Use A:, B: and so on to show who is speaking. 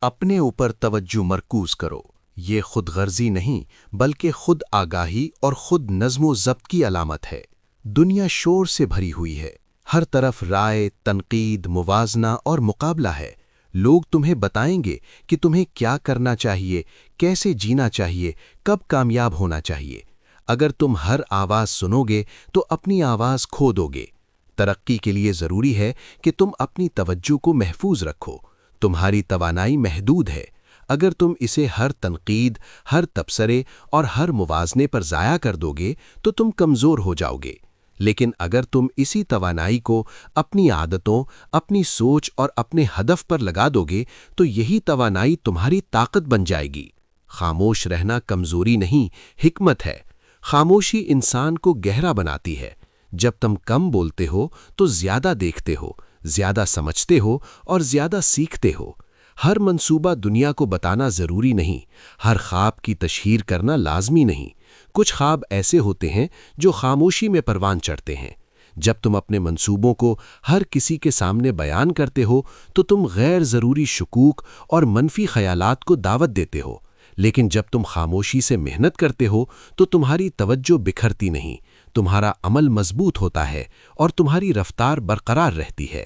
A: اپنے اوپر توجہ مرکوز کرو۔ یہ خود غرضی نہیں بلکہ خود آگاہی اور خود نظم و ضبط کی علامت ہے۔ دنیا شور سے بھری ہوئی ہے، ہر طرف رائے، تنقید، موازنہ اور مقابلہ ہے۔ لوگ تمہیں بتائیں گے کہ تمہیں کیا کرنا چاہیے، کیسے جینا چاہیے، کب کامیاب ہونا چاہیے۔ اگر تم ہر آواز سنو گے تو اپنی آواز کھو دو گے۔ ترقی کے لیے ضروری ہے کہ تم اپنی توجہ کو محفوظ رکھو۔ تمہاری توانائی محدود ہے۔ اگر تم اسے ہر تنقید، ہر تبصرے اور ہر موازنے پر ضائع کر دو گے تو تم کمزور ہو جاؤ گے۔ لیکن اگر تم اسی توانائی کو اپنی عادتوں، اپنی سوچ اور اپنے ہدف پر لگا دو گے تو یہی توانائی تمہاری طاقت بن جائے گی۔ خاموش رہنا کمزوری نہیں، حکمت ہے۔ خاموشی انسان کو گہرا بناتی ہے۔ جب تم کم بولتے ہو تو زیادہ دیکھتے ہو، زیادہ سمجھتے ہو اور زیادہ سیکھتے ہو۔ ہر منصوبہ دنیا کو بتانا ضروری نہیں، ہر خواب کی تشہیر کرنا لازمی نہیں۔ کچھ خواب ایسے ہوتے ہیں جو خاموشی میں پروان چڑھتے ہیں۔ جب تم اپنے منصوبوں کو ہر کسی کے سامنے بیان کرتے ہو تو تم غیر ضروری شکوک اور منفی خیالات کو دعوت دیتے ہو۔ لیکن جب تم خاموشی سے محنت کرتے ہو تو تمہاری توجہ بکھرتی نہیں، تمہارا عمل مضبوط ہوتا ہے اور تمہاری رفتار برقرار رہتی ہے۔